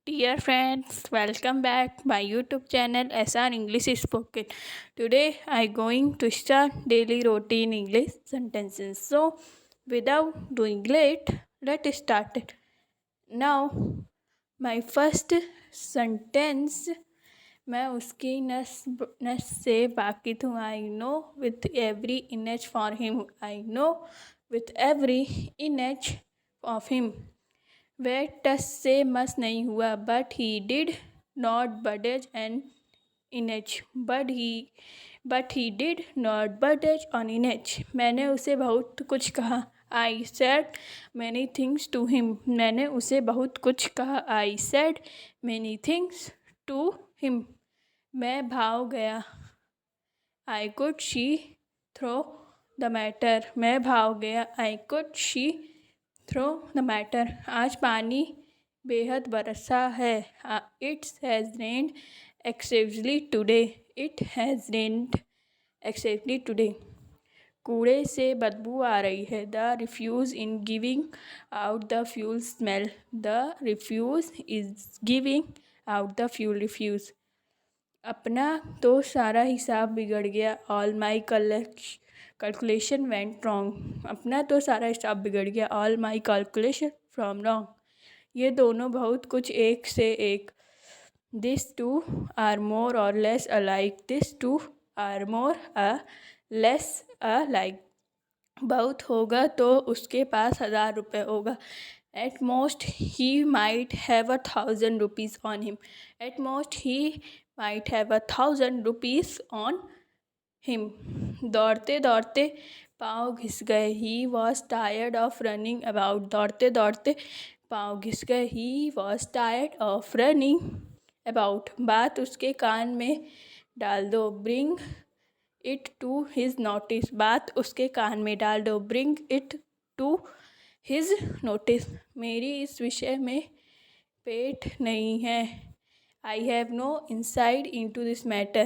Dear friends, welcome back my YouTube channel SR English Spoken. Today I going to start daily routine English sentences. So without doing late, let's start it. Now my first sentence मैं उसकी नस नस से वाकिफ हूँ. I know with every image for him. I know with every image of him. वह टस से मस नहीं हुआ. But he did not budge an inch. But he did not budge on inch. मैंने उसे बहुत कुछ कहा. I said many things to him. मैंने उसे बहुत कुछ कहा. I said many things to him. मैं भाग गया. I could she throw the matter. मैं भाग गया. I could she throw the matter. आज पानी बेहद बरसा है. It's has rained excessively today. It has rained excessively today. कूड़े से बदबू आ रही है. The refuse in giving out the fuel smell. The refuse is giving out the fuel refuse. अपना तो सारा हिसाब बिगड़ गया. All my calculation went wrong. अपना तो सारा हिसाब बिगड़ गया. All my calculation from wrong. ये दोनों बहुत कुछ एक से एक. दिस टू आर मोर और less alike. This two are more less alike. बहुत होगा तो उसके पास 1000 रुपये होगा. At most he might have 1000 rupees on him. At most he might have 1000 rupees on him. दौड़ते दौड़ते पाँव घिस गए. He was tired of running about. दौड़ते दौड़ते पाँव घिस गए. He was tired of running about. बात उसके कान में डाल दो. Bring it to his notice. बात उसके कान में डाल दो. Bring it to his notice. मेरी इस विषय में पेट नहीं है. I have no insight into this matter.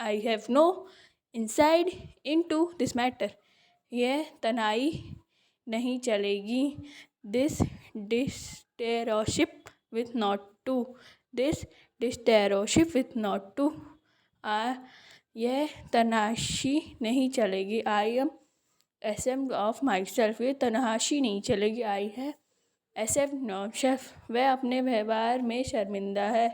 I have no insight into this matter. यह तनाई नहीं चलेगी. This dictatorship with not to. This dictatorship with not to. यह तनाशी नहीं चलेगी. I am ashamed of myself. ये तनाशी नहीं चलेगी. I have ashamed myself. वह अपने व्यवहार में शर्मिंदा है.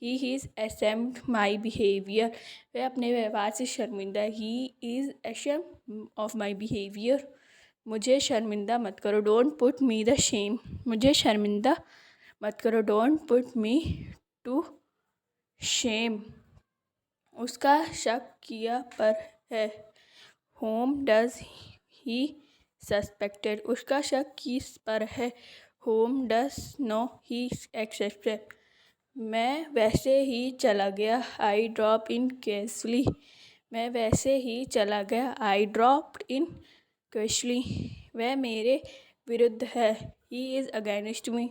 He is ashamed my behavior. वह अपने व्यवहार से शर्मिंदा है. He is ashamed of my behavior. मुझे शर्मिंदा मत करो. Don't put me to shame. मुझे शर्मिंदा मत करो. Don't put me to shame. उसका शक किया पर है. Whom does he suspected. उसका शक किस पर है. Whom does no he accepted. मैं वैसे ही चला गया. I dropped in casually. मैं वैसे ही चला गया. I dropped in casually. वह मेरे विरुद्ध है. He is against me.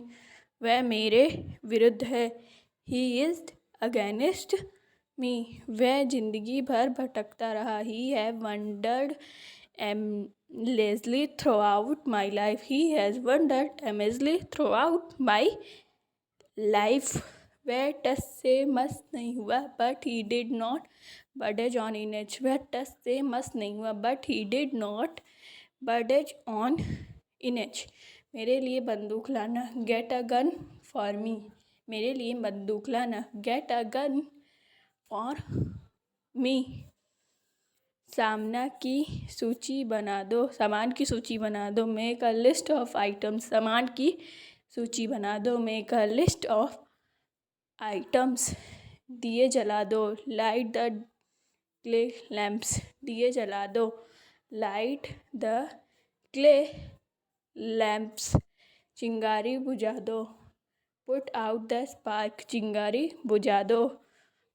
वह मेरे विरुद्ध है. He is against me. वह जिंदगी भर भटकता रहा. He have wandered aimlessly throughout my life. He has wandered aimlessly throughout my life. वह टस से मस नहीं हुआ. But he did not budge on inch. वह टस से मस नहीं हुआ. But he did not budge on inch. मेरे लिए बंदूक लाना. Get a gun for me. मेरे लिए बंदूक लाना. Get a gun for me. सामान की सूची बना दो. सामान की सूची बना दो. Make a list of items. सामान की सूची बना दो. Make a list of items. दिए जला दो. Light the clay lamps. दिए जला दो. Light the clay lamps. चिंगारी बुझा दो. Put out the spark. चिंगारी बुझा दो.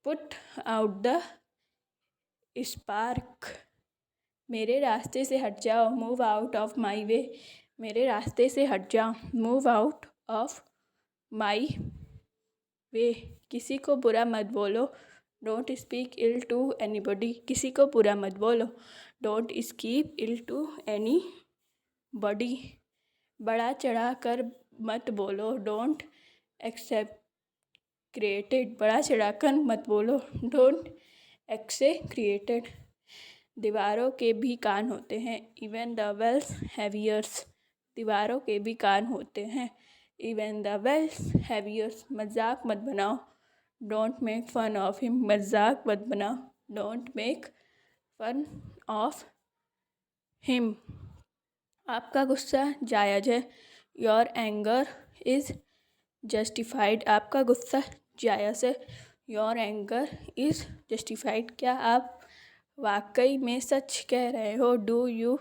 Put out the spark. मेरे रास्ते से हट जाओ. मूव आउट ऑफ माई वे. मेरे रास्ते से हट जाओ. मूव आउट ऑफ माई वे. किसी को बुरा मत बोलो. Don't speak ill to anybody. किसी को बुरा मत बोलो. Don't speak ill to any body. बढ़ा चढ़ा कर मत बोलो. डोंट एक्सेप्ट क्रिएटेड, बड़ा चढ़ाकर मत बोलो, डोंट एक्सेक्रिएटेड। दीवारों के भी कान होते हैं, even the walls have ears. दीवारों के भी कान होते हैं, even the walls have ears. मजाक मत बनाओ, don't make fun of him. मजाक मत बनाओ, don't make fun of him. आपका गुस्सा जायज़ है, योर एंगर इज़ जस्टिफाइड। आपका गुस्सा जायज़ है, योर एंगर इज़ जस्टिफाइड। क्या आप वाकई में सच कह रहे हो, do you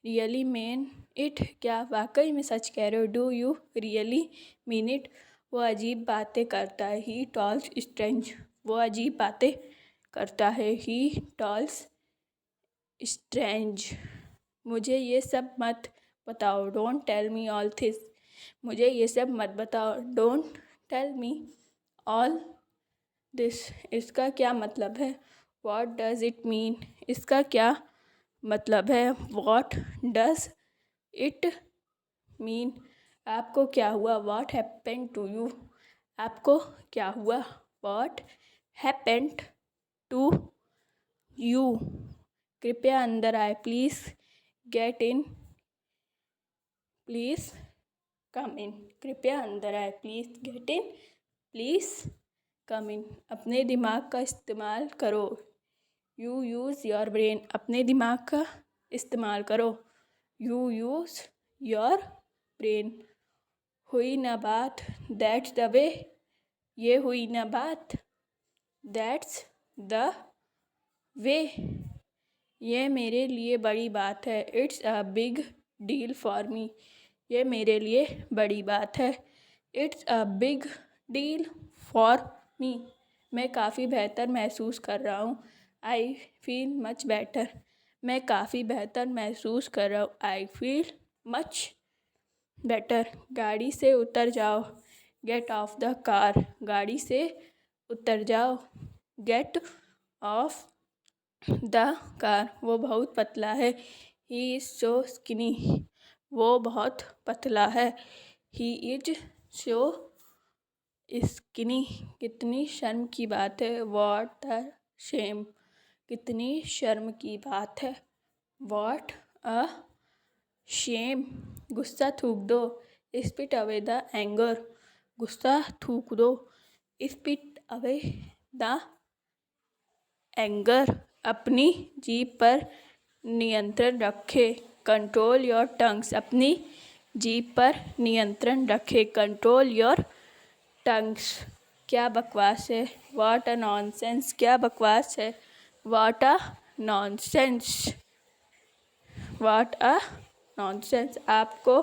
really mean it. क्या आप वाकई में सच कह रहे हो, do you really mean it. वो अजीब बातें करता है, ही टॉल्स स्ट्रेंज। वो अजीब बातें करता है, ही टॉल्स स्ट्रेंज। मुझे ये सब मत बताओ, don't tell me all this. मुझे ये सब मत बताओ, don't tell me all this. इसका क्या मतलब है, वॉट डज इट मीन। इसका क्या मतलब है, वॉट डज इट मीन। आपको क्या हुआ, वॉट हैपेंड टू यू। आपको क्या हुआ, वॉट हैपेंड टू यू। कृपया अंदर आए, please get in, please come in. कृपया अंदर आए, please get in, please come in. अपने दिमाग का इस्तेमाल करो, यू यूज़ योर ब्रेन। अपने दिमाग का इस्तेमाल करो, यू यूज़ योर ब्रेन। हुई ना बात, दैट्स द वे। ये हुई ना बात, दैट्स द वे। ये मेरे लिए बड़ी बात है, it's a big deal for me. ये मेरे लिए बड़ी बात है, it's a big deal for me. मैं काफ़ी बेहतर महसूस कर रहा हूँ, आई फील मच बेटर। मैं काफ़ी बेहतर महसूस कर रहा हूँ, आई फील मच बेटर। गाड़ी से उतर जाओ, गेट ऑफ द कार। गाड़ी से उतर जाओ, गेट ऑफ द कार। वो बहुत पतला है, ही इज़ सो स्किनी। वो बहुत पतला है, ही इज सो स्किनी। कितनी शर्म की बात है, वॉट अ शेम। कितनी शर्म की बात है, वॉट अ शेम। गुस्सा थूक दो, स्पिट अवे द एंगर। गुस्सा थूक दो, स्पिट अवे द एंगर। अपनी जीभ पर नियंत्रण रखे, कंट्रोल योर टंग्स। अपनी जीभ पर नियंत्रण रखे, कंट्रोल योर टंग्स। क्या बकवास है, व्हाट अ नॉनसेंस। क्या बकवास है, what a nonsense, what a nonsense. आपको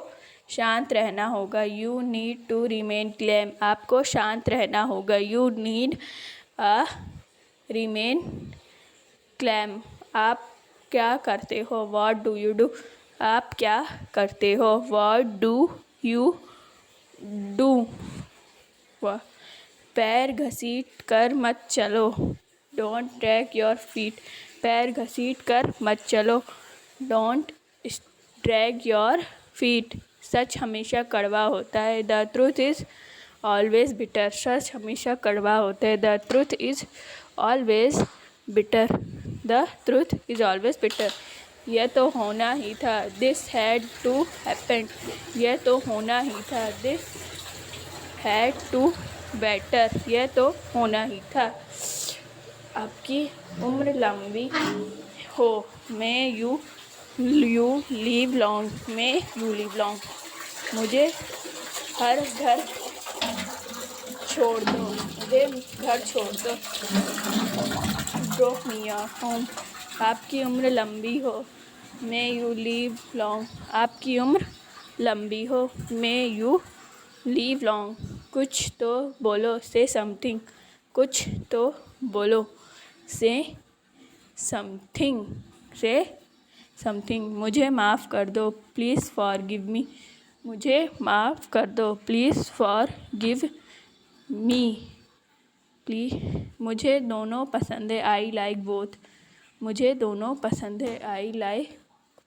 शांत रहना होगा, you need to remain calm. आपको शांत रहना होगा, you need a remain calm. आप क्या करते हो, व्हाट डू यू डू। आप क्या करते हो, व्हाट डू यू डू। पैर घसीट कर मत चलो, डोंट ड्रैग योर फीट। पैर घसीट कर मत चलो, डोंट ड्रैग योर फीट। सच हमेशा कड़वा होता है, the truth is always bitter. सच हमेशा कड़वा होता है, the truth is always bitter. The truth is always bitter. यह तो होना ही था, दिस हैड टू हैपन। यह तो होना ही था, दिस हैड टू बेटर। यह तो होना ही था। आपकी उम्र लंबी हो, may you leave long. May you leave long. मुझे हर घर छोड़ दो, मुझे घर छोड़ दो, ड्रॉप मी होम। आपकी उम्र लंबी हो, मे यू लीव लॉन्ग। आपकी उम्र लंबी हो, मे यू लीव लॉन्ग। कुछ तो बोलो, से समथिंग। कुछ तो बोलो, से समथिंग, से समथिंग। मुझे माफ़ कर दो, प्लीज़ फॉरगिव मी। मुझे माफ़ कर दो, प्लीज़ फॉरगिव मी। प्लीज़। मुझे दोनों पसंद है, आई लाइक बोथ। मुझे दोनों पसंद है, आई लाइक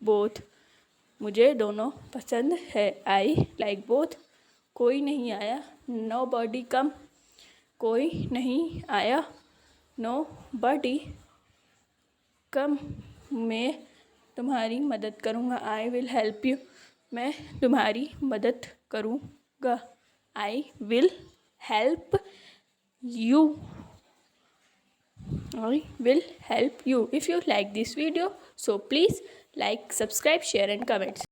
बोथ। मुझे दोनों पसंद है, आई लाइक बोथ। कोई नहीं आया, नो बॉडी कम। कोई नहीं आया, नो बडी कम, मैं तुम्हारी मदद करूँगा, आई विल हेल्प यू, मैं तुम्हारी मदद करूँगा, I will help you, I will help you. If you like this video, so please like, subscribe, share and comment.